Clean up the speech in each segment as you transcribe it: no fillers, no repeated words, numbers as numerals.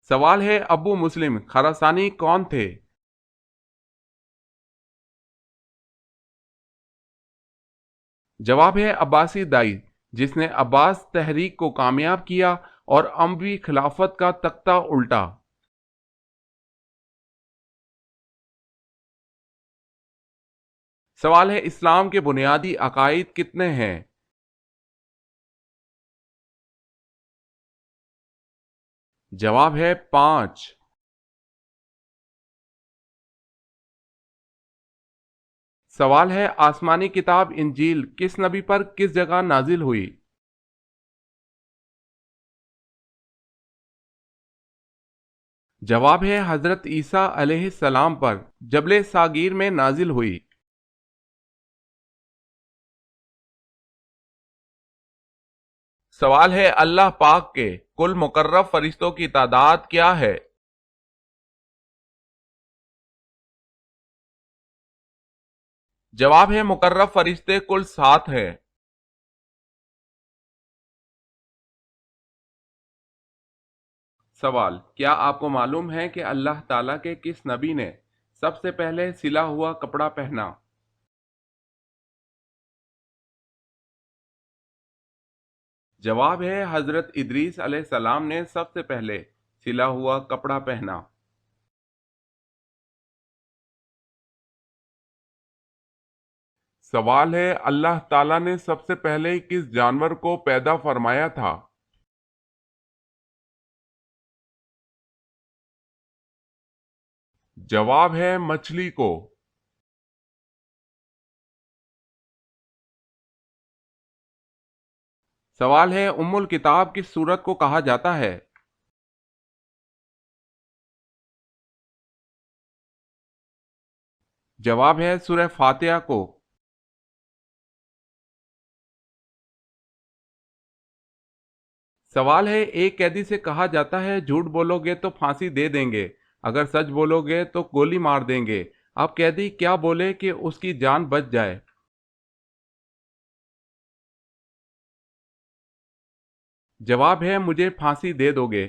سوال ہے ابو مسلم خراسانی کون تھے؟ جواب ہے عباسی دائی، جس نے عباس تحریک کو کامیاب کیا اور اموی خلافت کا تختہ الٹا۔ سوال ہے اسلام کے بنیادی عقائد کتنے ہیں؟ جواب ہے 5۔ سوال ہے آسمانی کتاب انجیل کس نبی پر کس جگہ نازل ہوئی؟ جواب ہے حضرت عیسیٰ علیہ السلام پر جبل ساغیر میں نازل ہوئی۔ سوال ہے اللہ پاک کے کل مقرب فرشتوں کی تعداد کیا ہے؟ جواب ہے مقرب فرشتے کل 7 ہیں۔ سوال، کیا آپ کو معلوم ہے کہ اللہ تعالیٰ کے کس نبی نے سب سے پہلے سلا ہوا کپڑا پہنا؟ جواب ہے حضرت ادریس علیہ السلام نے سب سے پہلے سلا ہوا کپڑا پہنا۔ سوال ہے اللہ تعالیٰ نے سب سے پہلے کس جانور کو پیدا فرمایا تھا؟ جواب ہے مچھلی کو۔ سوال ہے ام الکتاب کس سورت کو کہا جاتا ہے؟ جواب ہے سورہ فاتحہ کو۔ سوال ہے ایک قیدی سے کہا جاتا ہے جھوٹ بولو گے تو پھانسی دے دیں گے، اگر سچ بولو گے تو گولی مار دیں گے، اب قیدی کیا بولے کہ اس کی جان بچ جائے؟ جواب ہے مجھے پھانسی دے دو گے۔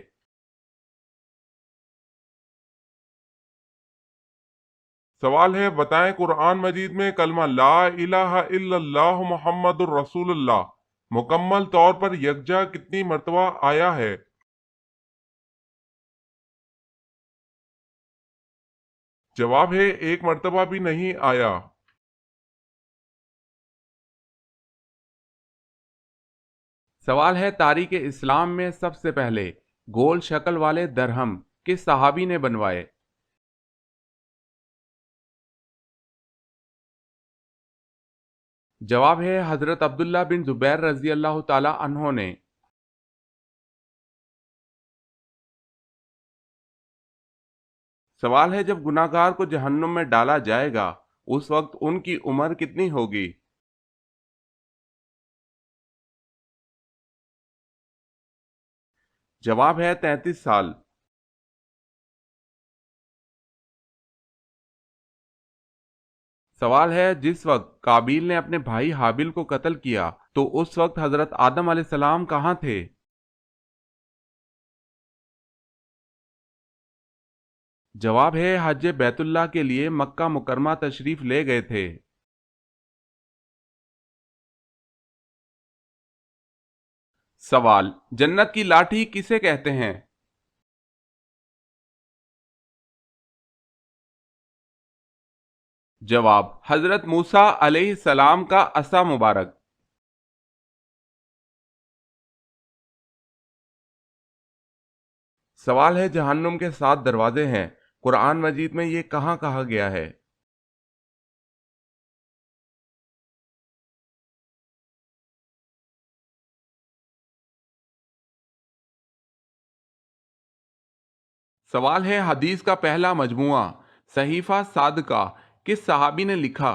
سوال ہے بتائیں قرآن مجید میں کلمہ لا الہ الا اللہ محمد الرسول اللہ مکمل طور پر یکجا کتنی مرتبہ آیا ہے؟ جواب ہے ایک مرتبہ بھی نہیں آیا۔ سوال ہے تاریخ اسلام میں سب سے پہلے گول شکل والے درہم کس صحابی نے بنوائے؟ جواب ہے حضرت عبداللہ بن زبیر رضی اللہ تعالی عنہ نے۔ سوال ہے جب گناہگار کو جہنم میں ڈالا جائے گا اس وقت ان کی عمر کتنی ہوگی؟ جواب ہے 33 سال۔ سوال ہے جس وقت قابیل نے اپنے بھائی حابیل کو قتل کیا تو اس وقت حضرت آدم علیہ السلام کہاں تھے؟ جواب ہے حج بیت اللہ کے لیے مکہ مکرمہ تشریف لے گئے تھے۔ سوال، جنت کی لاٹھی کسے کہتے ہیں؟ جواب حضرت موسیٰ علیہ السلام کا عصا مبارک۔ سوال ہے جہنم کے 7 دروازے ہیں، قرآن مجید میں یہ کہاں کہا گیا ہے؟ سوال ہے حدیث کا پہلا مجموعہ صحیفہ صادقہ کس صحابی نے لکھا؟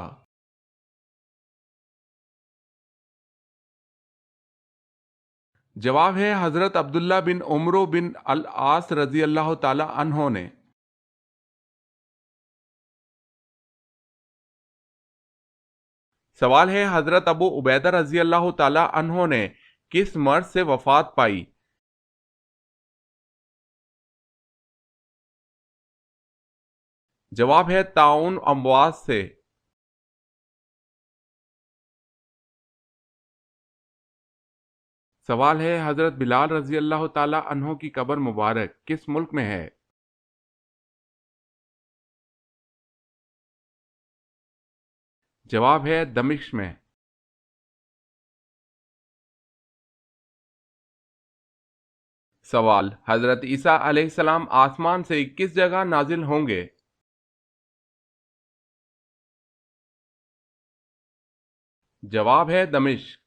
جواب ہے حضرت عبداللہ بن عمرو بن العاص رضی اللہ تعالی عنہ نے۔ سوال ہے حضرت ابو عبیدہ رضی اللہ تعالی عنہ نے کس مرض سے وفات پائی؟ جواب ہے تعاون امواج سے۔ سوال ہے حضرت بلال رضی اللہ تعالی عنہ کی قبر مبارک کس ملک میں ہے؟ جواب ہے دمشق میں۔ سوال حضرت عیسیٰ علیہ السلام آسمان سے کس جگہ نازل ہوں گے؟ جواب ہے دمشق۔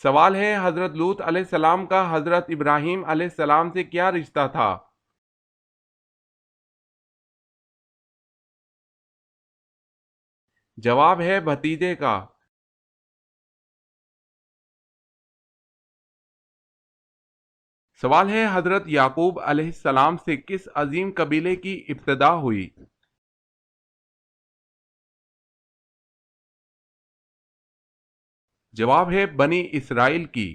سوال ہے حضرت لوط علیہ السلام کا حضرت ابراہیم علیہ السلام سے کیا رشتہ تھا؟ جواب ہے بھتیجے کا۔ سوال ہے حضرت یعقوب علیہ السلام سے کس عظیم قبیلے کی ابتدا ہوئی؟ جواب ہے بنی اسرائیل کی۔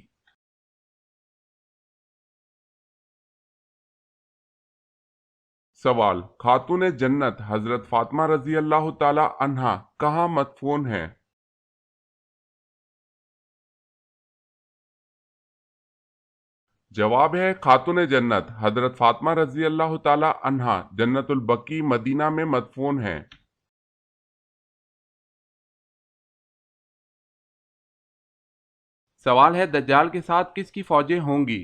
سوال خاتون جنت حضرت فاطمہ رضی اللہ تعالی عنہا کہاں مدفون ہیں؟ جواب ہے خاتون جنت حضرت فاطمہ رضی اللہ تعالی عنہا جنت البقیع مدینہ میں مدفون ہیں۔ سوال ہے دجال کے ساتھ کس کی فوجیں ہوں گی؟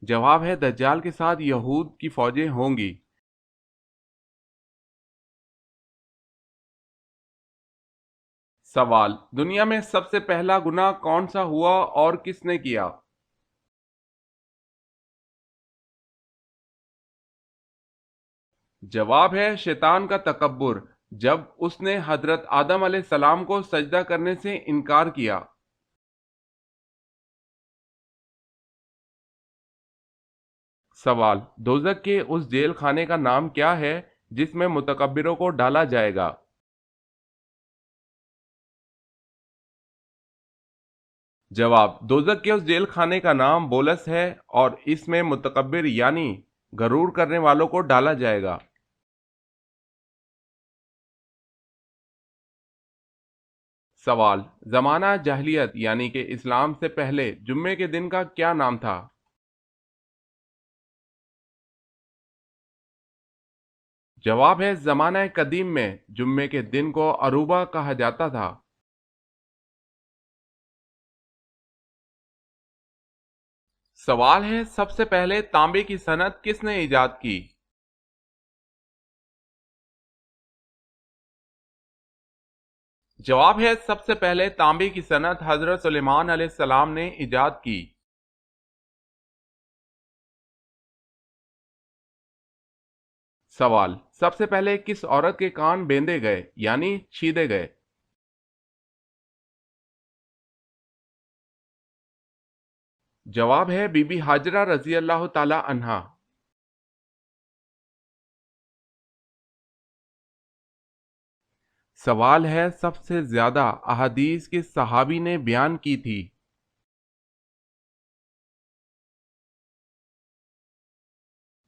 جواب ہے دجال کے ساتھ یہود کی فوجیں ہوں گی۔ سوال دنیا میں سب سے پہلا گناہ کون سا ہوا اور کس نے کیا؟ جواب ہے شیطان کا تکبر، جب اس نے حضرت آدم علیہ السلام کو سجدہ کرنے سے انکار کیا۔ سوال دوزخ کے اس جیل خانے کا نام کیا ہے جس میں متکبروں کو ڈالا جائے گا؟ جواب دوزخ کے اس جیل خانے کا نام بولس ہے اور اس میں متکبر یعنی غرور کرنے والوں کو ڈالا جائے گا۔ سوال زمانہ جاہلیت یعنی کہ اسلام سے پہلے جمعے کے دن کا کیا نام تھا؟ جواب ہے زمانہ قدیم میں جمعے کے دن کو عروبہ کہا جاتا تھا۔ سوال ہے سب سے پہلے تانبے کی صنعت کس نے ایجاد کی؟ جواب ہے سب سے پہلے تانبے کی صنعت حضرت سلیمان علیہ السلام نے ایجاد کی۔ سوال سب سے پہلے کس عورت کے کان بیندے گئے یعنی چھیدے گئے؟ جواب ہے بی بی ہاجرہ رضی اللہ تعالی عنہا۔ سوال ہے سب سے زیادہ احادیث کس صحابی نے بیان کی تھی؟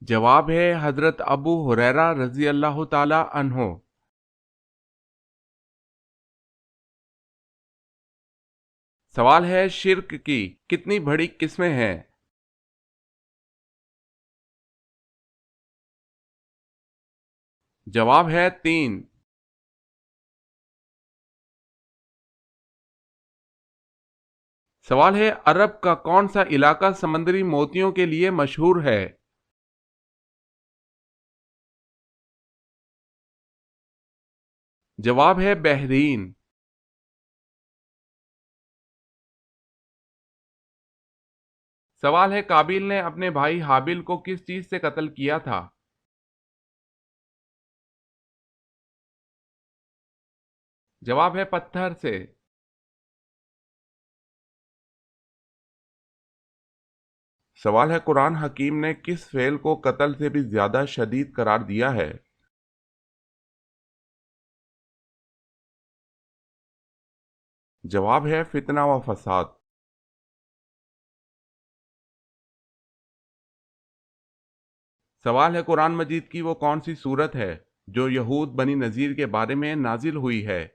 جواب ہے حضرت ابو ہریرہ رضی اللہ تعالی عنہ۔ سوال ہے شرک کی کتنی بڑی قسمیں ہیں؟ جواب ہے 3۔ سوال ہے عرب کا کون سا علاقہ سمندری موتیوں کے لیے مشہور ہے؟ جواب ہے بحرین۔ سوال ہے قابیل نے اپنے بھائی حابیل کو کس چیز سے قتل کیا تھا؟ جواب ہے پتھر سے۔ سوال ہے قرآن حکیم نے کس فعل کو قتل سے بھی زیادہ شدید قرار دیا ہے؟ جواب ہے فتنہ و فساد۔ سوال ہے قرآن مجید کی وہ کون سی سورت ہے جو یہود بنی نذیر کے بارے میں نازل ہوئی ہے؟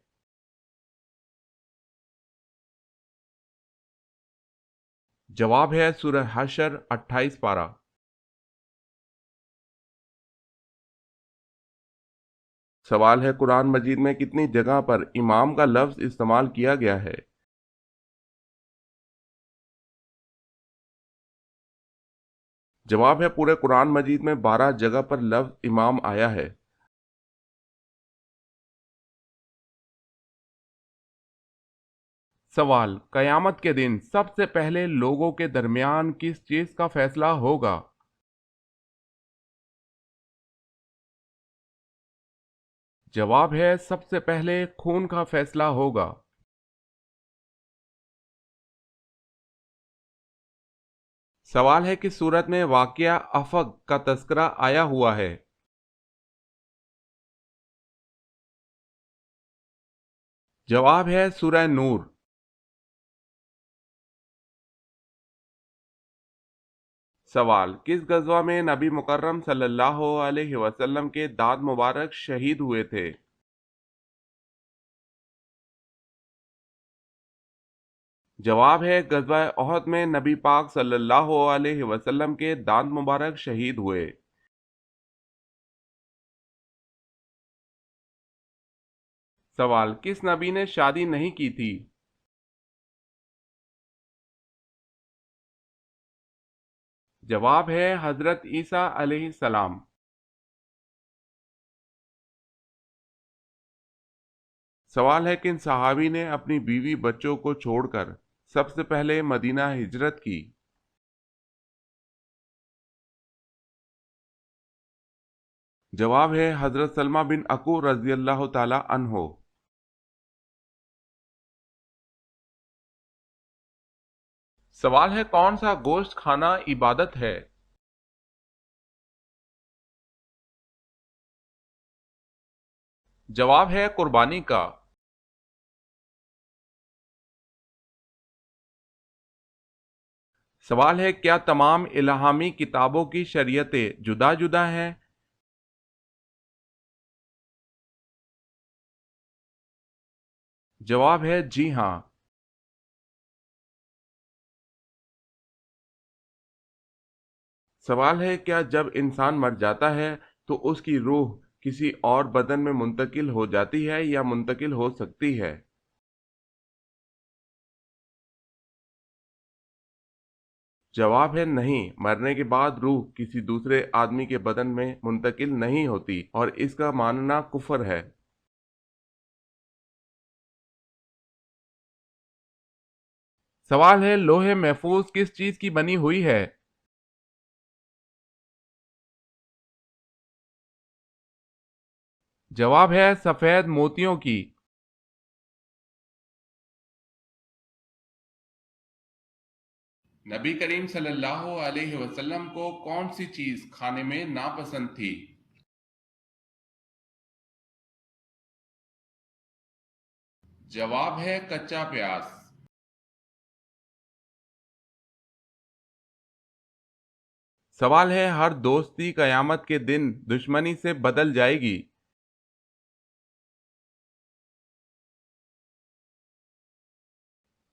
جواب ہے سورہ حشر 28 پارہ۔ سوال ہے قرآن مجید میں کتنی جگہ پر امام کا لفظ استعمال کیا گیا ہے؟ جواب ہے پورے قرآن مجید میں 12 جگہ پر لفظ امام آیا ہے۔ سوال، قیامت کے دن سب سے پہلے لوگوں کے درمیان کس چیز کا فیصلہ ہوگا؟ جواب ہے سب سے پہلے خون کا فیصلہ ہوگا۔ سوال ہے کس سورت میں واقعہ افق کا تذکرہ آیا ہوا ہے؟ جواب ہے سورہ نور۔ سوال، کس غزوہ میں نبی مکرم صلی اللہ علیہ وسلم کے دانت مبارک شہید ہوئے تھے؟ جواب ہے غزوہ احد میں نبی پاک صلی اللہ علیہ وسلم کے دانت مبارک شہید ہوئے۔ سوال، کس نبی نے شادی نہیں کی تھی؟ جواب ہے حضرت عیسیٰ علیہ السلام۔ سوال ہے کن صحابی نے اپنی بیوی بچوں کو چھوڑ کر سب سے پہلے مدینہ ہجرت کی؟ جواب ہے حضرت سلمہ بن اکو رضی اللہ تعالی عنہ۔ سوال ہے کون سا گوشت کھانا عبادت ہے؟ جواب ہے قربانی کا۔ سوال ہے کیا تمام الہامی کتابوں کی شریعتیں جدا جدا ہیں؟ جواب ہے جی ہاں۔ سوال ہے کیا جب انسان مر جاتا ہے تو اس کی روح کسی اور بدن میں منتقل ہو جاتی ہے یا منتقل ہو سکتی ہے؟ جواب ہے نہیں، مرنے کے بعد روح کسی دوسرے آدمی کے بدن میں منتقل نہیں ہوتی اور اس کا ماننا کفر ہے۔ سوال ہے لوح محفوظ کس چیز کی بنی ہوئی ہے؟ جواب ہے سفید موتیوں کی۔ نبی کریم صلی اللہ علیہ وسلم کو کون سی چیز کھانے میں ناپسند تھی؟ جواب ہے کچا پیاز۔ سوال ہے ہر دوستی قیامت کے دن دشمنی سے بدل جائے گی۔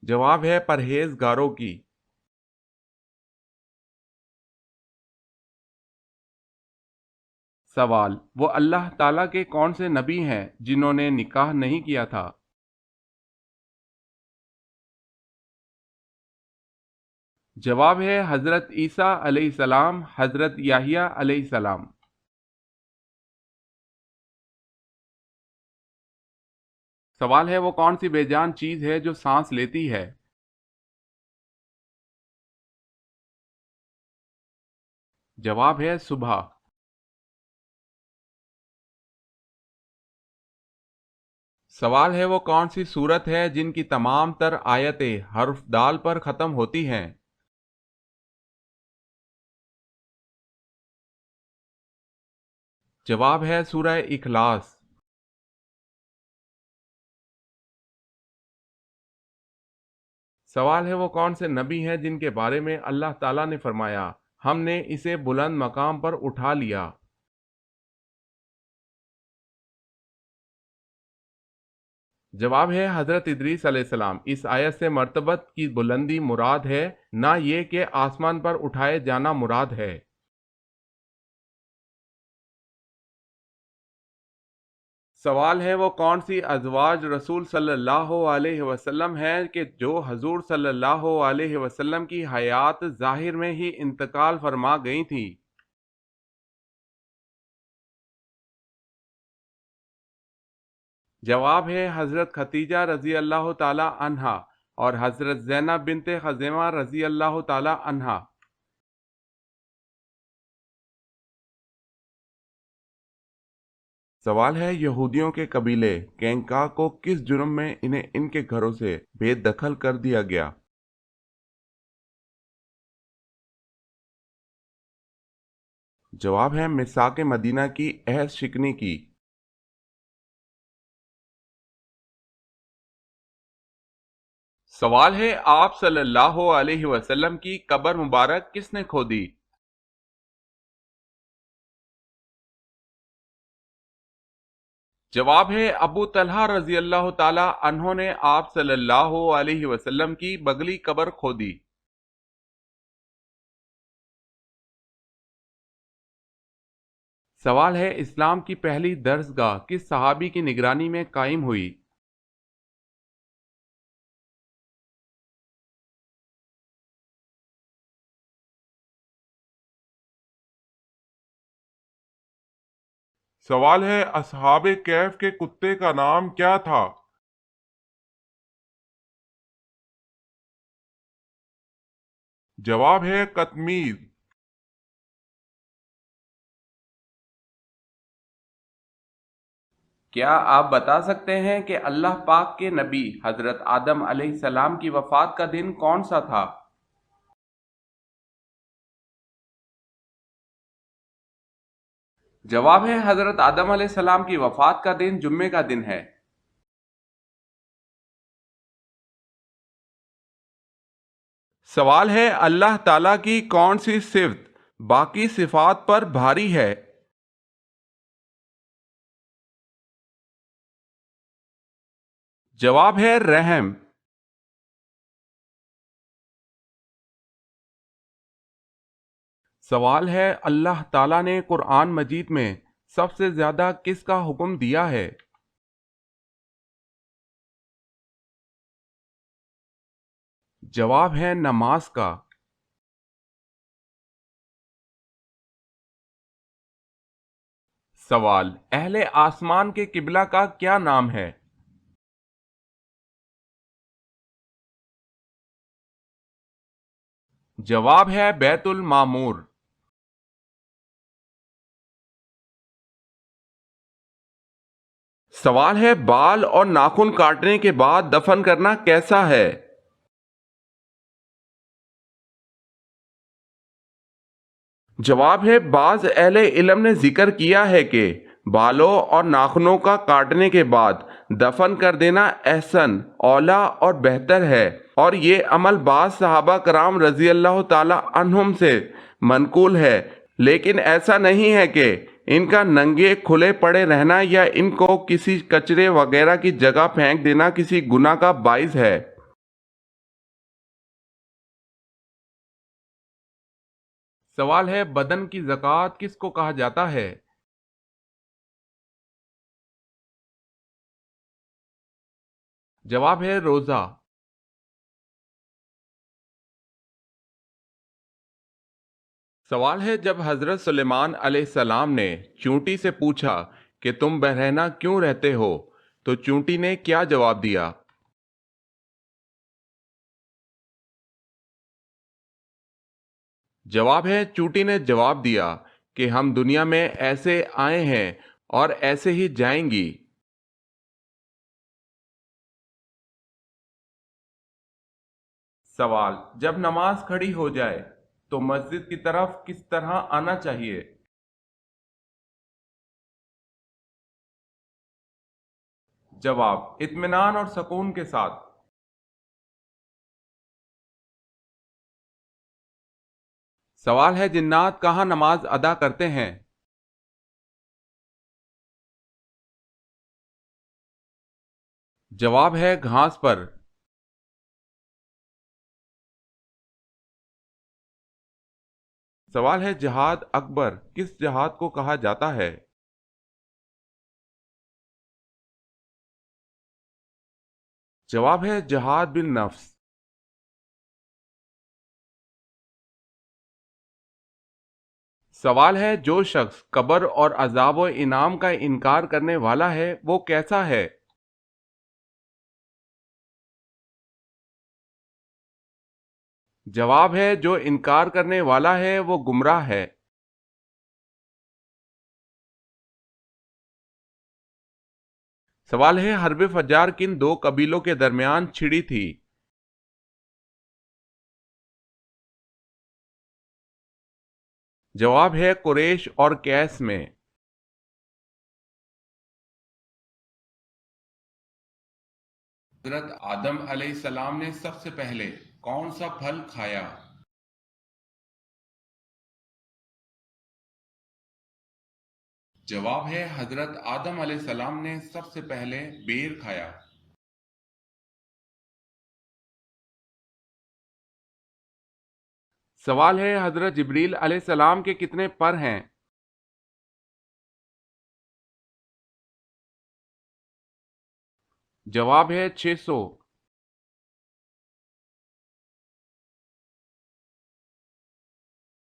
جواب ہے پرہیزگاروں کی۔ سوال، وہ اللہ تعالیٰ کے کون سے نبی ہیں جنہوں نے نکاح نہیں کیا تھا؟ جواب ہے حضرت عیسیٰ علیہ السلام، حضرت یحییٰ علیہ السلام۔ سوال ہے وہ کون سی بے جان چیز ہے جو سانس لیتی ہے؟ جواب ہے صبح۔ سوال ہے وہ کون سی سورت ہے جن کی تمام تر آیتیں حرف دال پر ختم ہوتی ہیں؟ جواب ہے سورہ اخلاص۔ سوال ہے وہ کون سے نبی ہیں جن کے بارے میں اللہ تعالیٰ نے فرمایا ہم نے اسے بلند مقام پر اٹھا لیا؟ جواب ہے حضرت ادریس علیہ السلام۔ اس آیت سے مرتبت کی بلندی مراد ہے، نہ یہ کہ آسمان پر اٹھائے جانا مراد ہے۔ سوال ہے وہ کون سی ازواج رسول صلی اللہ علیہ وسلم ہے کہ جو حضور صلی اللہ علیہ وسلم کی حیات ظاہر میں ہی انتقال فرما گئی تھی؟ جواب ہے حضرت خدیجہ رضی اللہ تعالی عنہا اور حضرت زینب بنت خزیمہ رضی اللہ تعالی عنہا۔ سوال ہے یہودیوں کے قبیلے کینکا کو کس جرم میں انہیں ان کے گھروں سے بے دخل کر دیا گیا؟ جواب ہے میثاق مدینہ کی عہد شکنی کی۔ سوال ہے آپ صلی اللہ علیہ وسلم کی قبر مبارک کس نے کھودی؟ جواب ہے ابو طلحہ رضی اللہ تعالی عنہ نے آپ صلی اللہ علیہ وسلم کی بغلی قبر کھودی۔ سوال ہے اسلام کی پہلی درسگاہ کس صحابی کی نگرانی میں قائم ہوئی؟ سوال ہے اصحاب کہف کے کتے کا نام کیا تھا؟ جواب ہے قطمیر۔ کیا آپ بتا سکتے ہیں کہ اللہ پاک کے نبی حضرت آدم علیہ السلام کی وفات کا دن کون سا تھا؟ جواب ہے حضرت آدم علیہ السلام کی وفات کا دن جمعے کا دن ہے۔ سوال ہے اللہ تعالیٰ کی کون سی صفت باقی صفات پر بھاری ہے؟ جواب ہے رحم۔ سوال ہے اللہ تعالیٰ نے قرآن مجید میں سب سے زیادہ کس کا حکم دیا ہے؟ جواب ہے نماز کا۔ سوال اہل آسمان کے قبلہ کا کیا نام ہے؟ جواب ہے بیت المعمور۔ سوال ہے بال اور ناخن کاٹنے کے بعد دفن کرنا کیسا ہے؟ جواب ہے بعض اہل علم نے ذکر کیا ہے کہ بالوں اور ناخنوں کا کاٹنے کے بعد دفن کر دینا احسن، اولا اور بہتر ہے، اور یہ عمل بعض صحابہ کرام رضی اللہ تعالی عنہم سے منقول ہے، لیکن ایسا نہیں ہے کہ ان کا ننگے کھلے پڑے رہنا یا ان کو کسی کچرے وغیرہ کی جگہ پھینک دینا کسی گناہ کا باعث ہے۔ سوال ہے بدن کی زکوٰۃ کس کو کہا جاتا ہے؟ جواب ہے روزہ۔ سوال ہے جب حضرت سلیمان علیہ السلام نے چونٹی سے پوچھا کہ تم برہنہ کیوں رہتے ہو تو چونٹی نے کیا جواب دیا؟ جواب ہے چونٹی نے جواب دیا کہ ہم دنیا میں ایسے آئے ہیں اور ایسے ہی جائیں گی۔ سوال جب نماز کھڑی ہو جائے تو مسجد کی طرف کس طرح آنا چاہیے؟ جواب اطمینان اور سکون کے ساتھ۔ سوال ہے جنات کہاں نماز ادا کرتے ہیں؟ جواب ہے گھاس پر۔ سوال ہے جہاد اکبر کس جہاد کو کہا جاتا ہے؟ جواب ہے جہاد بالنفس۔ سوال ہے جو شخص قبر اور عذاب و انعام کا انکار کرنے والا ہے وہ کیسا ہے؟ جواب ہے جو انکار کرنے والا ہے وہ گمراہ ہے۔ سوال ہے حرب فجار کن دو قبیلوں کے درمیان چھڑی تھی؟ جواب ہے قریش اور کیس میں۔ حضرت آدم علیہ السلام نے سب سے پہلے کون سا پھل کھایا؟ جواب ہے حضرت آدم علیہ السلام نے سب سے پہلے بیر کھایا۔ سوال ہے حضرت جبریل علیہ السلام کے کتنے پر ہیں؟ جواب ہے 600۔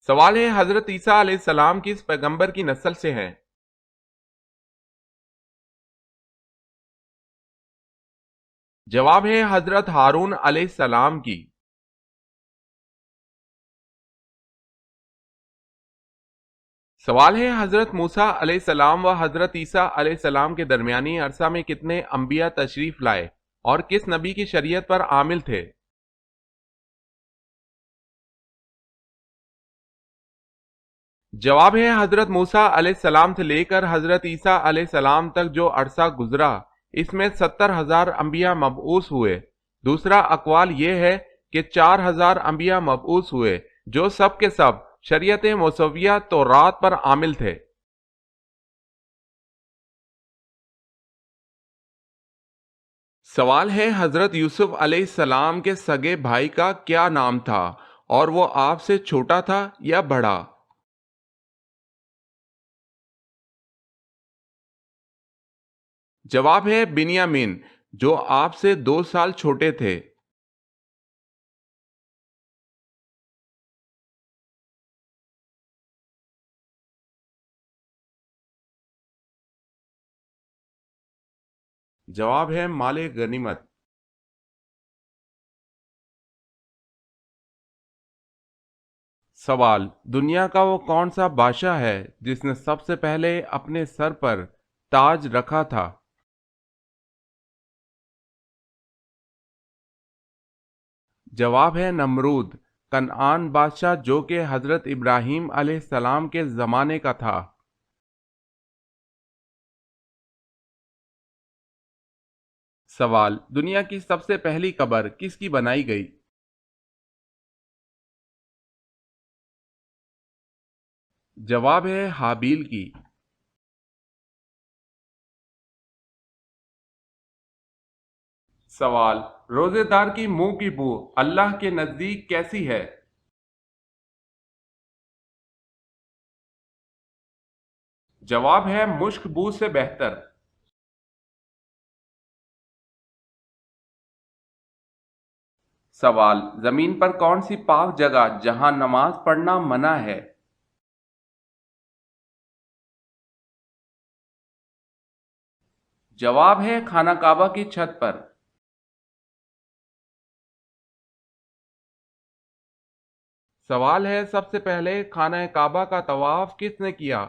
سوال ہے حضرت عیسیٰ علیہ السلام کس پیغمبر کی نسل سے ہیں؟ جواب ہے حضرت ہارون علیہ السلام کی۔ سوال ہے حضرت موسیٰ علیہ السلام و حضرت عیسیٰ علیہ السلام کے درمیانی عرصہ میں کتنے انبیاء تشریف لائے اور کس نبی کی شریعت پر عامل تھے؟ جواب ہے حضرت موسیٰ علیہ السلام سے لے کر حضرت عیسیٰ علیہ السلام تک جو عرصہ گزرا اس میں 70,000 انبیاء مبعوث ہوئے۔ دوسرا اقوال یہ ہے کہ 4,000 انبیاء مبعوث ہوئے جو سب کے سب شریعت موسویہ تورات پر عامل تھے۔ سوال ہے حضرت یوسف علیہ السلام کے سگے بھائی کا کیا نام تھا اور وہ آپ سے چھوٹا تھا یا بڑا؟ جواب ہے بنیامین جو آپ سے 2 سال چھوٹے تھے۔ جواب ہے مال غنیمت۔ سوال دنیا کا وہ کون سا بادشاہ ہے جس نے سب سے پہلے اپنے سر پر تاج رکھا تھا؟ جواب ہے نمرود، کنعان بادشاہ جو کہ حضرت ابراہیم علیہ السلام کے زمانے کا تھا۔ سوال دنیا کی سب سے پہلی قبر کس کی بنائی گئی؟ جواب ہے حابیل کی۔ سوال روزے دار کی منہ کی بو اللہ کے نزدیک کیسی ہے؟ جواب ہے مشک بو سے بہتر۔ سوال زمین پر کون سی پاک جگہ جہاں نماز پڑھنا منع ہے؟ جواب ہے خانہ کعبہ کی چھت پر۔ سوال ہے سب سے پہلے خانہ کعبہ کا طواف کس نے کیا؟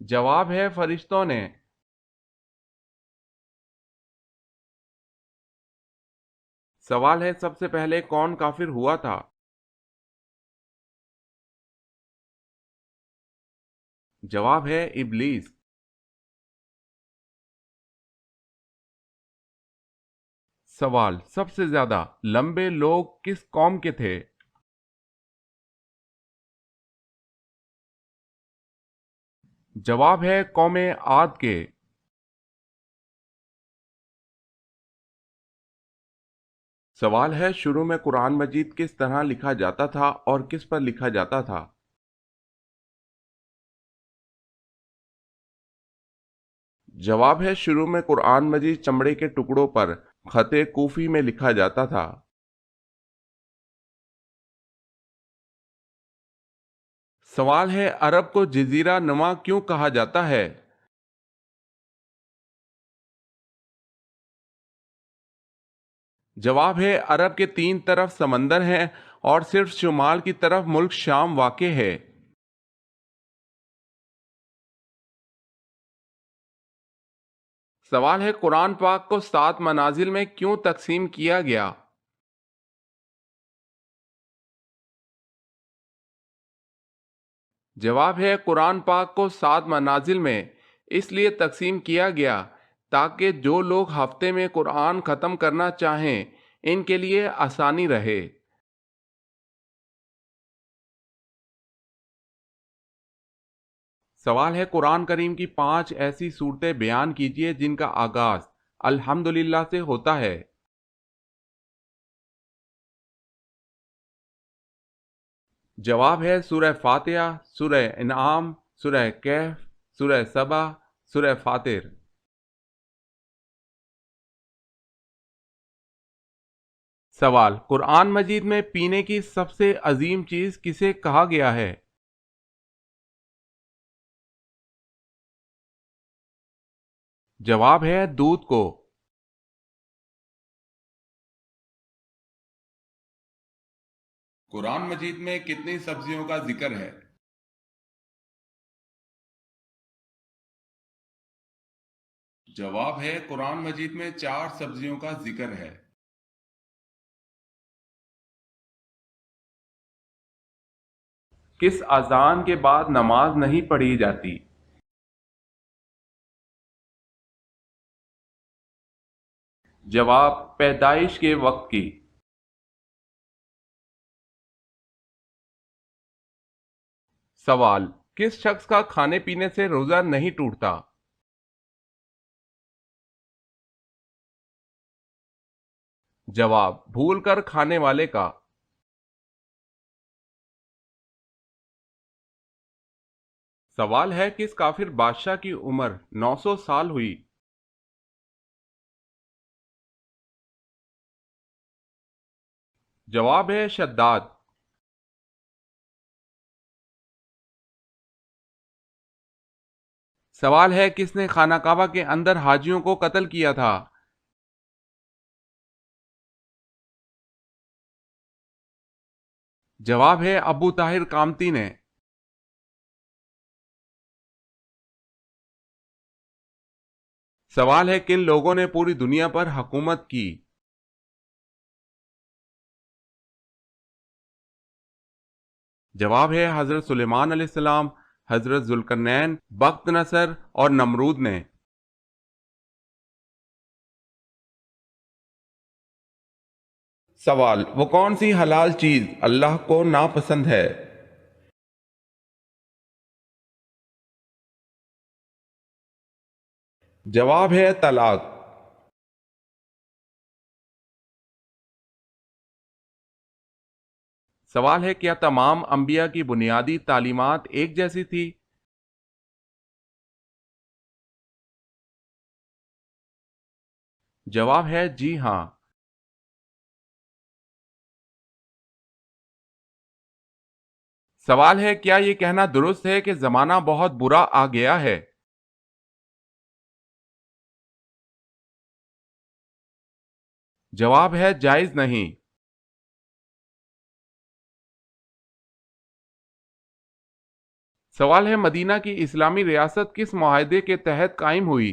جواب ہے فرشتوں نے۔ سوال ہے سب سے پہلے کون کافر ہوا تھا؟ جواب ہے ابلیس۔ سوال: سب سے زیادہ لمبے لوگ کس قوم کے تھے؟ جواب ہے قوم عاد کے۔ سوال ہے: شروع میں قرآن مجید کس طرح لکھا جاتا تھا اور کس پر لکھا جاتا تھا؟ جواب ہے: شروع میں قرآن مجید چمڑے کے ٹکڑوں پر خط کوفی میں لکھا جاتا تھا۔ سوال ہے: عرب کو جزیرہ نما کیوں کہا جاتا ہے؟ جواب ہے: عرب کے تین طرف سمندر ہیں اور صرف شمال کی طرف ملک شام واقع ہے۔ سوال ہے: قرآن پاک کو 7 منازل میں کیوں تقسیم کیا گیا؟ جواب ہے: قرآن پاک کو 7 منازل میں اس لیے تقسیم کیا گیا تاکہ جو لوگ ہفتے میں قرآن ختم کرنا چاہیں ان کے لیے آسانی رہے۔ سوال ہے: قرآن کریم کی 5 ایسی صورتیں بیان کیجئے جن کا آغاز الحمدللہ سے ہوتا ہے۔ جواب ہے: سورہ فاتحہ، سورہ انعام، سورہ کہف، سورہ سبا، سورہ فاطر۔ سوال: قرآن مجید میں پینے کی سب سے عظیم چیز کسے کہا گیا ہے؟ جواب ہے: دودھ کو۔ قرآن مجید میں کتنی سبزیوں کا ذکر ہے؟ جواب ہے: قرآن مجید میں 4 سبزیوں کا ذکر ہے۔ کس اذان کے بعد نماز نہیں پڑھی جاتی؟ جواب: پیدائش کے وقت کی۔ سوال: کس شخص کا کھانے پینے سے روزہ نہیں ٹوٹتا؟ جواب: بھول کر کھانے والے کا۔ سوال ہے: کس کافر بادشاہ کی عمر 900 سال ہوئی؟ جواب ہے: شداد۔ سوال ہے: کس نے خانہ کعبہ کے اندر حاجیوں کو قتل کیا تھا؟ جواب ہے: ابو طاہر قامتی نے۔ سوال ہے: کن لوگوں نے پوری دنیا پر حکومت کی؟ جواب ہے: حضرت سلیمان علیہ السلام، حضرت ذوالقرنین، بخت نصر اور نمرود نے۔ سوال: وہ کون سی حلال چیز اللہ کو ناپسند ہے؟ جواب ہے: طلاق۔ سوال ہے: کیا تمام انبیاء کی بنیادی تعلیمات ایک جیسی تھی؟ جواب ہے: جی ہاں۔ سوال ہے: کیا یہ کہنا درست ہے کہ زمانہ بہت برا آ گیا ہے؟ جواب ہے: جائز نہیں۔ سوال ہے: مدینہ کی اسلامی ریاست کس معاہدے کے تحت قائم ہوئی؟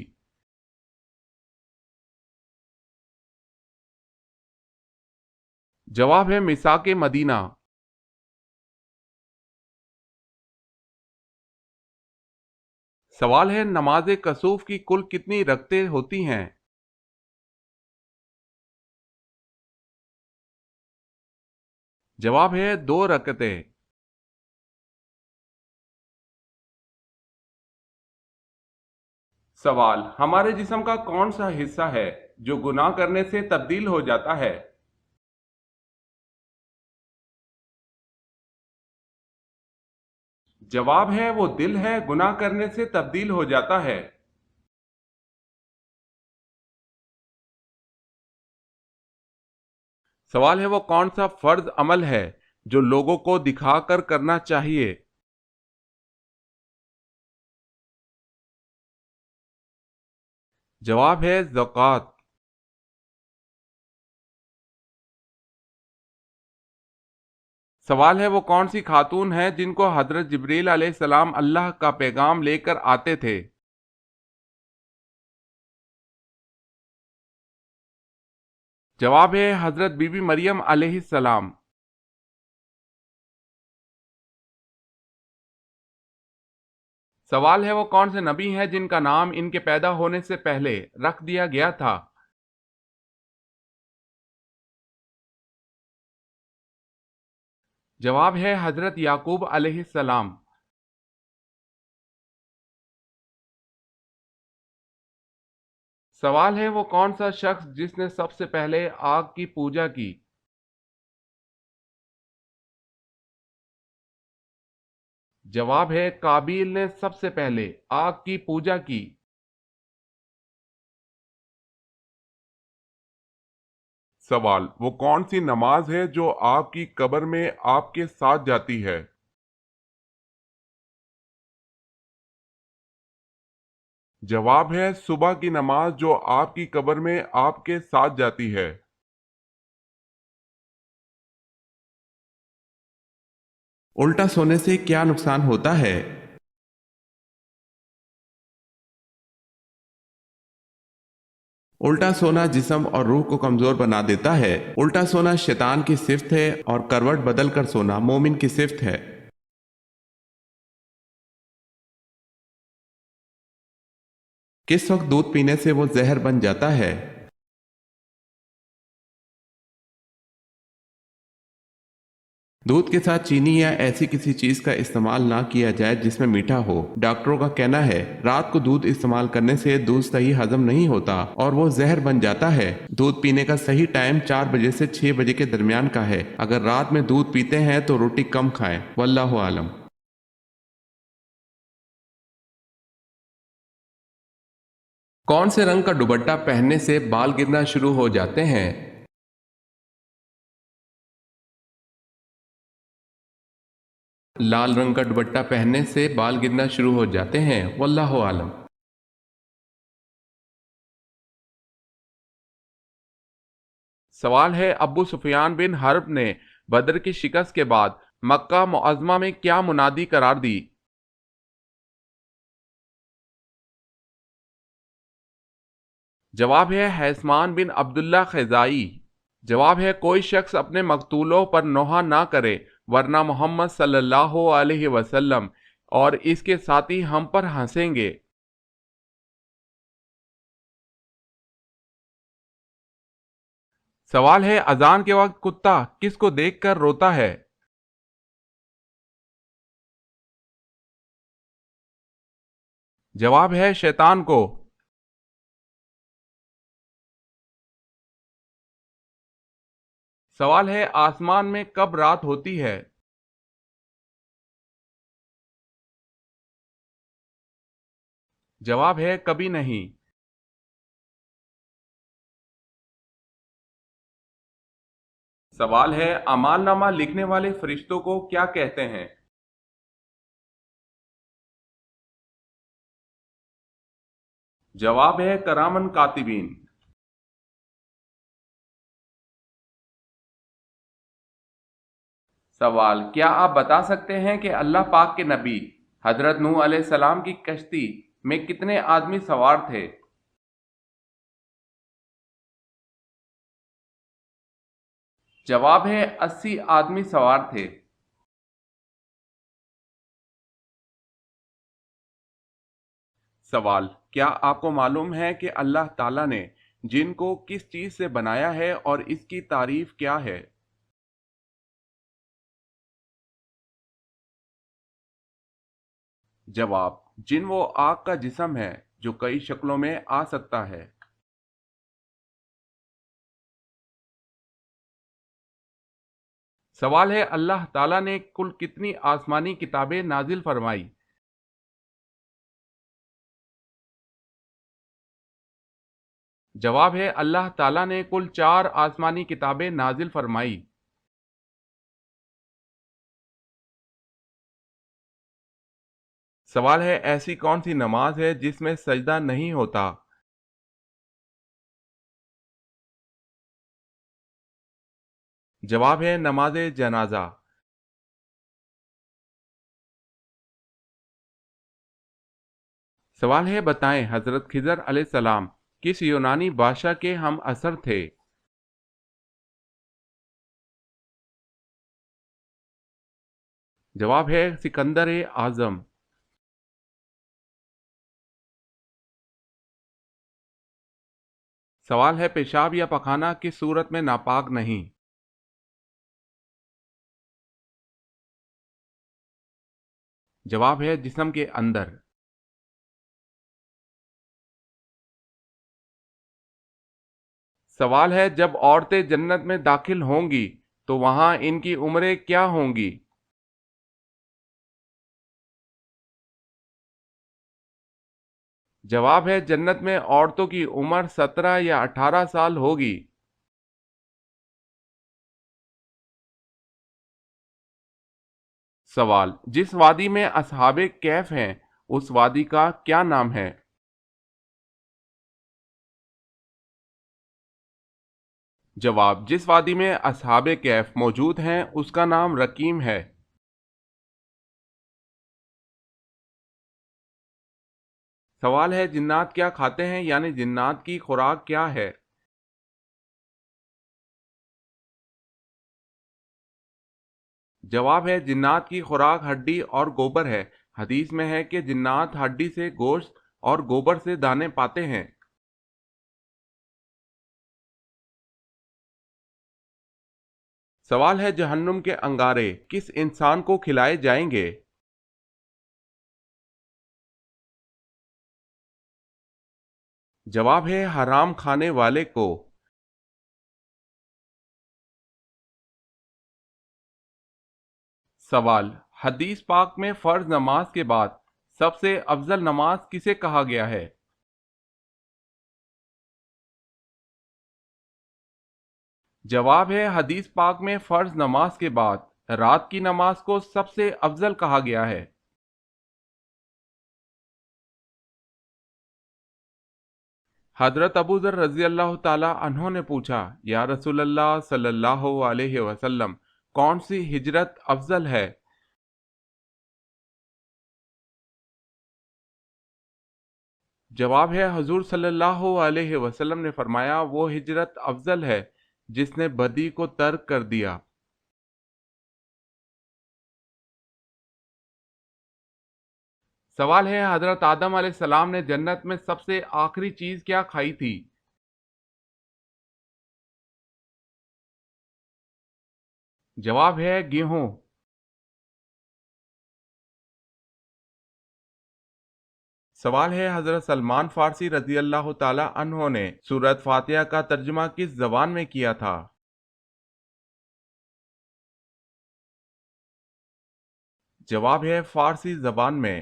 جواب ہے: میثاق مدینہ۔ سوال ہے: نماز کسوف کی کل کتنی رکعتیں ہوتی ہیں؟ جواب ہے 2 رکعتیں۔ سوال، ہمارے جسم کا کون سا حصہ ہے جو گناہ کرنے سے تبدیل ہو جاتا ہے؟ جواب ہے وہ دل ہے، گناہ کرنے سے تبدیل ہو جاتا ہے۔ سوال ہے وہ کون سا فرض عمل ہے جو لوگوں کو دکھا کر کرنا چاہیے؟ جواب ہے زکوٰۃ۔ سوال ہے وہ کون سی خاتون ہے جن کو حضرت جبریل علیہ السلام اللہ کا پیغام لے کر آتے تھے؟ جواب ہے حضرت بی بی مریم علیہ السلام۔ سوال ہے وہ کون سے نبی ہیں جن کا نام ان کے پیدا ہونے سے پہلے رکھ دیا گیا تھا؟ جواب ہے حضرت یعقوب علیہ السلام۔ سوال ہے وہ کون سا شخص جس نے سب سے پہلے آگ کی پوجا کی؟ جواب ہے قابیل نے سب سے پہلے آگ کی پوجا کی۔ سوال، وہ کون سی نماز ہے جو آپ کی قبر میں آپ کے ساتھ جاتی ہے؟ جواب ہے صبح کی نماز جو آپ کی قبر میں آپ کے ساتھ جاتی ہے۔ الٹا سونے سے کیا نقصان ہوتا ہے؟ الٹا سونا جسم اور روح کو کمزور بنا دیتا ہے۔ الٹا سونا شیطان کی صفت ہے اور کروٹ بدل کر سونا مومن کی صفت ہے۔ کس وقت دودھ پینے سے وہ زہر بن جاتا ہے؟ دودھ کے ساتھ چینی یا ایسی کسی چیز کا استعمال نہ کیا جائے جس میں میٹھا ہو۔ ڈاکٹروں کا کہنا ہے رات کو دودھ استعمال کرنے سے دودھ صحیح ہضم نہیں ہوتا اور وہ زہر بن جاتا ہے۔ دودھ پینے کا صحیح ٹائم 4 بجے سے 6 بجے کے درمیان کا ہے۔ اگر رات میں دودھ پیتے ہیں تو روٹی کم کھائیں۔ واللہ عالم۔ کون سے رنگ کا دوپٹہ پہننے سے بال گرنا شروع ہو جاتے ہیں؟ لال رنگ کا دوپٹہ پہننے سے بال گرنا شروع ہو جاتے ہیں۔ واللہ عالم۔ سوال ہے ابو سفیان بن حرب نے بدر کی شکست کے بعد مکہ معظمہ میں کیا منادی قرار دی؟ جواب ہے حیثمان بن عبداللہ خزائی۔ جواب ہے کوئی شخص اپنے مقتولوں پر نوحہ نہ کرے ورنہ محمد صلی اللہ علیہ وسلم اور اس کے ساتھی ہم پر ہنسیں گے۔ سوال ہے اذان کے وقت کتا کس کو دیکھ کر روتا ہے؟ جواب ہے شیطان کو۔ سوال ہے آسمان میں کب رات ہوتی ہے؟ جواب ہے کبھی نہیں۔ سوال ہے اعمال نامہ لکھنے والے فرشتوں کو کیا کہتے ہیں؟ جواب ہے کرامن کاتبین۔ سوال، کیا آپ بتا سکتے ہیں کہ اللہ پاک کے نبی حضرت نوح علیہ السلام کی کشتی میں کتنے آدمی سوار تھے؟ جواب ہے 80 آدمی سوار تھے۔ سوال، کیا آپ کو معلوم ہے کہ اللہ تعالیٰ نے جن کو کس چیز سے بنایا ہے اور اس کی تعریف کیا ہے؟ جواب: جن وہ آگ کا جسم ہے جو کئی شکلوں میں آ سکتا ہے۔ سوال ہے اللہ تعالیٰ نے کل کتنی آسمانی کتابیں نازل فرمائی؟ جواب ہے اللہ تعالیٰ نے کل 4 آسمانی کتابیں نازل فرمائی۔ سوال ہے ایسی کون سی نماز ہے جس میں سجدہ نہیں ہوتا؟ جواب ہے نماز جنازہ۔ سوال ہے بتائیں حضرت خضر علیہ السلام کس یونانی بادشاہ کے ہم عصر تھے؟ جواب ہے سکندر اعظم۔ سوال ہے پیشاب یا پخانہ کس صورت میں ناپاک نہیں؟ جواب ہے جسم کے اندر۔ سوال ہے جب عورتیں جنت میں داخل ہوں گی تو وہاں ان کی عمریں کیا ہوں گی؟ جواب ہے جنت میں عورتوں کی عمر 17 یا 18 سال ہوگی۔ سوال: جس وادی میں اصحاب کہف ہیں اس وادی کا کیا نام ہے؟ جواب: جس وادی میں اصحاب کہف موجود ہیں اس کا نام رقیم ہے۔ سوال ہے جنات کیا کھاتے ہیں یعنی جنات کی خوراک کیا ہے؟ جواب ہے جنات کی خوراک ہڈی اور گوبر ہے۔ حدیث میں ہے کہ جنات ہڈی سے گوشت اور گوبر سے دانے پاتے ہیں۔ سوال ہے جہنم کے انگارے کس انسان کو کھلائے جائیں گے؟ جواب ہے حرام کھانے والے کو۔ سوال: حدیث پاک میں فرض نماز کے بعد سب سے افضل نماز کسے کہا گیا ہے؟ جواب ہے حدیث پاک میں فرض نماز کے بعد رات کی نماز کو سب سے افضل کہا گیا ہے۔ حضرت ابو ذر رضی اللہ تعالی عنہ نے پوچھا یا رسول اللہ صلی اللہ علیہ وسلم کون سی ہجرت افضل ہے؟ جواب ہے حضور صلی اللہ علیہ وسلم نے فرمایا وہ ہجرت افضل ہے جس نے بدی کو ترک کر دیا۔ سوال ہے حضرت آدم علیہ السلام نے جنت میں سب سے آخری چیز کیا کھائی تھی؟ جواب ہے گیہوں۔ سوال ہے حضرت سلمان فارسی رضی اللہ تعالی عنہ نے سورۃ فاتحہ کا ترجمہ کس زبان میں کیا تھا؟ جواب ہے فارسی زبان میں۔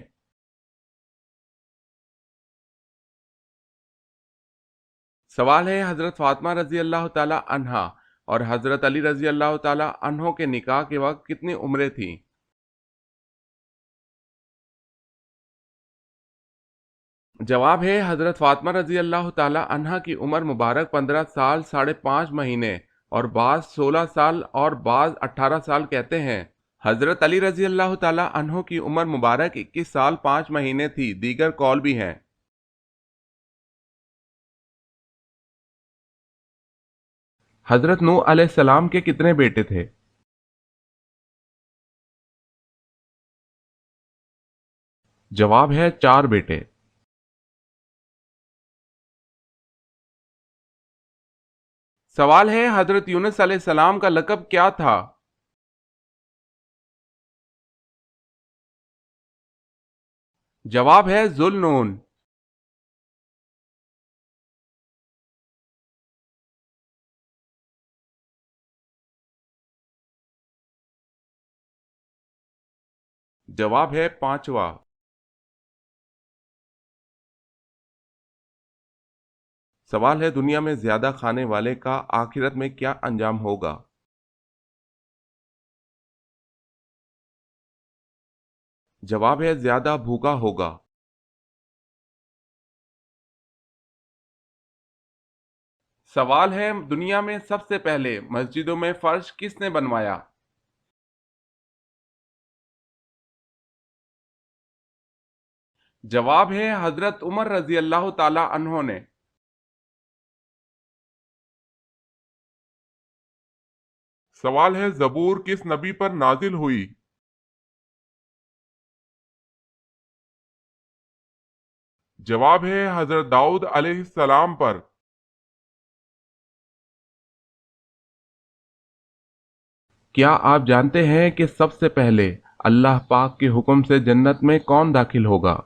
سوال ہے حضرت فاطمہ رضی اللہ تعالی عنہا اور حضرت علی رضی اللہ تعالی عنہ کے نکاح کے وقت کتنی عمریں تھیں؟ جواب ہے حضرت فاطمہ رضی اللہ تعالی عنہا کی عمر مبارک 15 سال 5.5 مہینے اور بعض 16 سال اور بعض 18 سال کہتے ہیں۔ حضرت علی رضی اللہ تعالی عنہ کی عمر مبارک 21 سال 5 مہینے تھی، دیگر قول بھی ہیں۔ حضرت نوح علیہ السلام کے کتنے بیٹے تھے؟ جواب ہے 4 بیٹے۔ سوال ہے حضرت یونس علیہ السلام کا لقب کیا تھا؟ جواب ہے ذوالنون۔ جواب ہے پانچواں۔ سوال ہے دنیا میں زیادہ کھانے والے کا آخرت میں کیا انجام ہوگا؟ جواب ہے زیادہ بھوکا ہوگا۔ سوال ہے دنیا میں سب سے پہلے مسجدوں میں فرش کس نے بنوایا؟ جواب ہے حضرت عمر رضی اللہ تعالی عنہ نے۔ سوال ہے زبور کس نبی پر نازل ہوئی؟ جواب ہے حضرت داؤد علیہ السلام پر۔ کیا آپ جانتے ہیں کہ سب سے پہلے اللہ پاک کے حکم سے جنت میں کون داخل ہوگا؟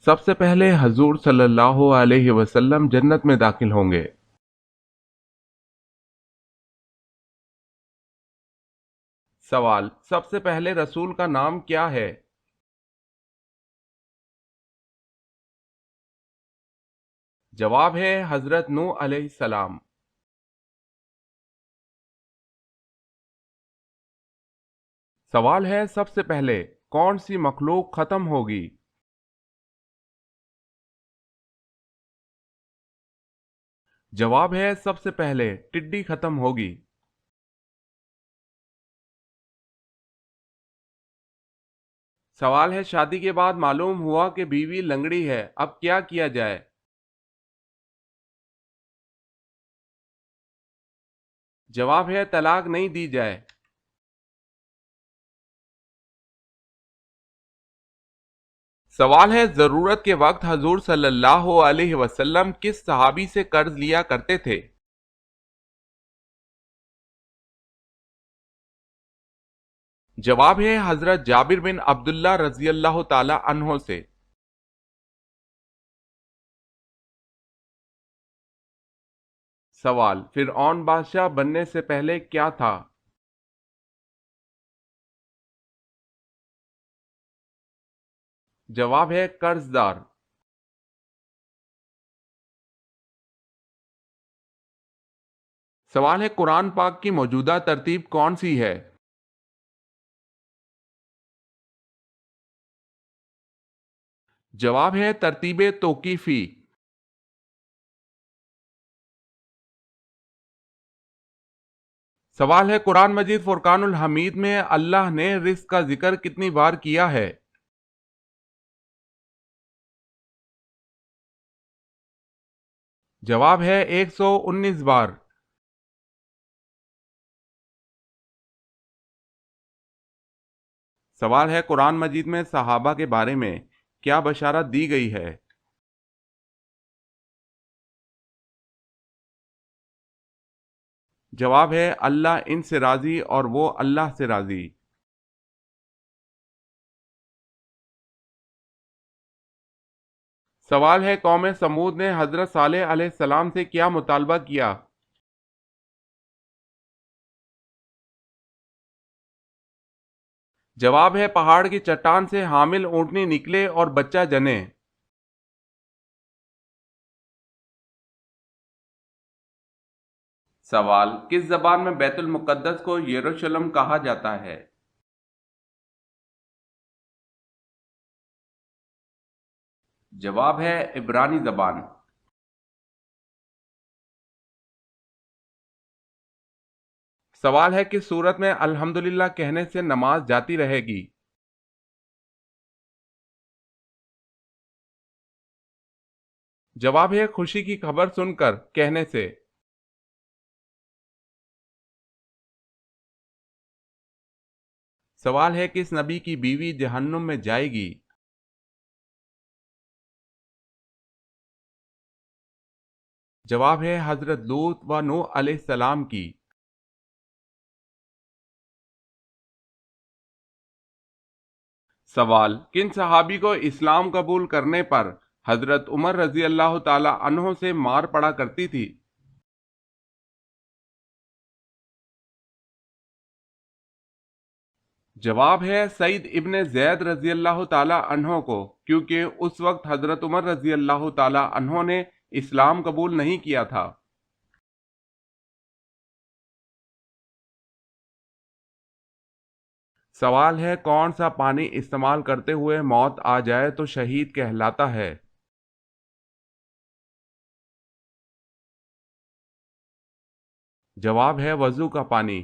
سب سے پہلے حضور صلی اللہ علیہ وسلم جنت میں داخل ہوں گے۔ سوال سب سے پہلے رسول کا نام کیا ہے؟ جواب ہے حضرت نوح علیہ السلام۔ سوال ہے سب سے پہلے کون سی مخلوق ختم ہوگی؟ جواب ہے سب سے پہلے ٹڈی ختم ہوگی۔ سوال ہے شادی کے بعد معلوم ہوا کہ بیوی لنگڑی ہے، اب کیا کیا جائے؟ جواب ہے طلاق نہیں دی جائے۔ سوال ہے ضرورت کے وقت حضور صلی اللہ علیہ وسلم کس صحابی سے قرض لیا کرتے تھے؟ جواب ہے حضرت جابر بن عبداللہ رضی اللہ تعالی عنہ سے۔ سوال فرعون بادشاہ بننے سے پہلے کیا تھا؟ جواب ہے قرض دار۔ سوال ہے قرآن پاک کی موجودہ ترتیب کون سی ہے؟ جواب ہے ترتیب توقیفی۔ سوال ہے قرآن مجید فرقان الحمید میں اللہ نے رزق کا ذکر کتنی بار کیا ہے؟ جواب ہے 119 بار۔ سوال ہے قرآن مجید میں صحابہ کے بارے میں کیا بشارت دی گئی ہے؟ جواب ہے اللہ ان سے راضی اور وہ اللہ سے راضی۔ سوال ہے قوم سمود نے حضرت صالح علیہ السلام سے کیا مطالبہ کیا؟ جواب ہے پہاڑ کی چٹان سے حامل اونٹنی نکلے اور بچہ جنے۔ سوال کس زبان میں بیت المقدس کو یروشلم کہا جاتا ہے؟ جواب ہے عبرانی زبان۔ سوال ہے کس صورت میں الحمدللہ کہنے سے نماز جاتی رہے گی؟ جواب ہے خوشی کی خبر سن کر کہنے سے۔ سوال ہے کس نبی کی بیوی جہنم میں جائے گی؟ جواب ہے حضرت لوط و نوح علیہ السلام کی۔ سوال: کن صحابی کو اسلام قبول کرنے پر حضرت عمر رضی اللہ تعالی عنہ سے مار پڑا کرتی تھی؟ جواب ہے سعید ابن زید رضی اللہ تعالی عنہ کو، کیونکہ اس وقت حضرت عمر رضی اللہ تعالی عنہ نے اسلام قبول نہیں کیا تھا۔ سوال ہے کون سا پانی استعمال کرتے ہوئے موت آ جائے تو شہید کہلاتا ہے؟ جواب ہے وضو کا پانی۔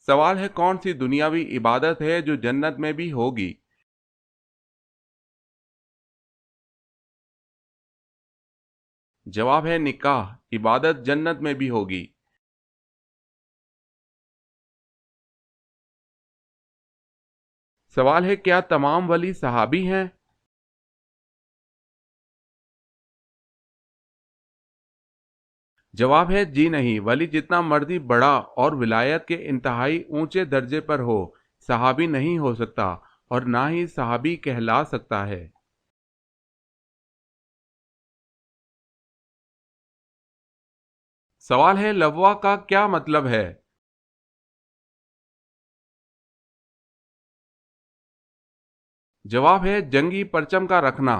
سوال ہے کون سی دنیاوی عبادت ہے جو جنت میں بھی ہوگی؟ جواب ہے نکاح، عبادت جنت میں بھی ہوگی۔ سوال ہے کیا تمام ولی صحابی ہیں؟ جواب ہے جی نہیں، ولی جتنا مرضی بڑا اور ولایت کے انتہائی اونچے درجے پر ہو، صحابی نہیں ہو سکتا اور نہ ہی صحابی کہلا سکتا ہے۔ سوال ہے لوا کا کیا مطلب ہے؟ جواب ہے جنگی پرچم کا رکھنا۔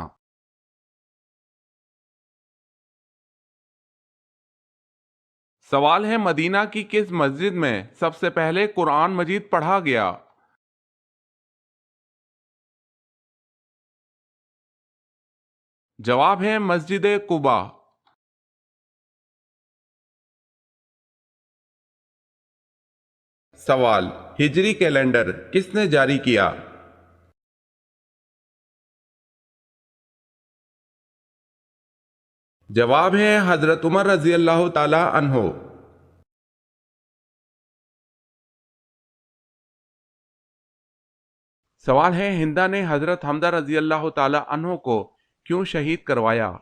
سوال ہے مدینہ کی کس مسجد میں سب سے پہلے قرآن مجید پڑھا گیا؟ جواب ہے مسجد قباء۔ سوال: ہجری کیلنڈر کس نے جاری کیا؟ جواب ہے حضرت عمر رضی اللہ تعالی عنہ۔ سوال ہے ہندا نے حضرت حمزہ رضی اللہ تعالی عنہ کو کیوں شہید کروایا؟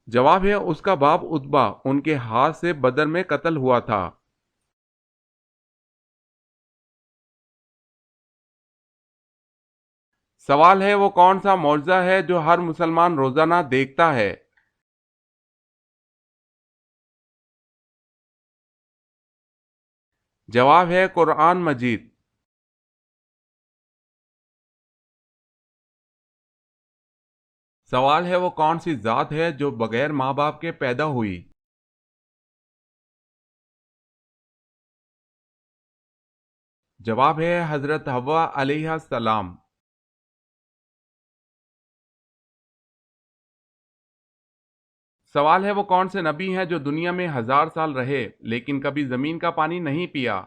جواب ہے اس کا باپ عتبہ ان کے ہاتھ سے بدر میں قتل ہوا تھا۔ سوال ہے وہ کون سا معجزہ ہے جو ہر مسلمان روزانہ دیکھتا ہے؟ جواب ہے قرآن مجید۔ سوال ہے وہ کون سی ذات ہے جو بغیر ماں باپ کے پیدا ہوئی؟ جواب ہے حضرت حوا علیہ السلام۔ سوال ہے وہ کون سے نبی ہیں جو دنیا میں 1000 سال رہے لیکن کبھی زمین کا پانی نہیں پیا؟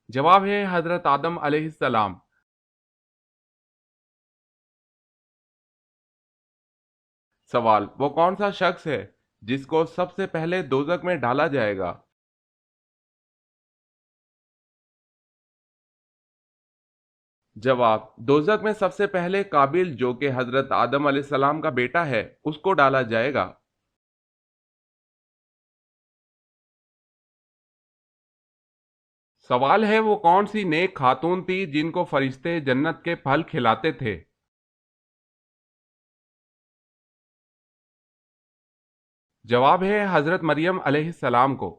جواب ہے حضرت آدم علیہ السلام۔ سوال: وہ کون سا شخص ہے جس کو سب سے پہلے دوزخ میں ڈالا جائے گا؟ جواب: دوزخ میں سب سے پہلے قابل جو کہ حضرت آدم علیہ السلام کا بیٹا ہے، اس کو ڈالا جائے گا۔ سوال ہے وہ کون سی نیک خاتون تھی جن کو فرشتے جنت کے پھل کھلاتے تھے؟ جواب ہے حضرت مریم علیہ السلام کو۔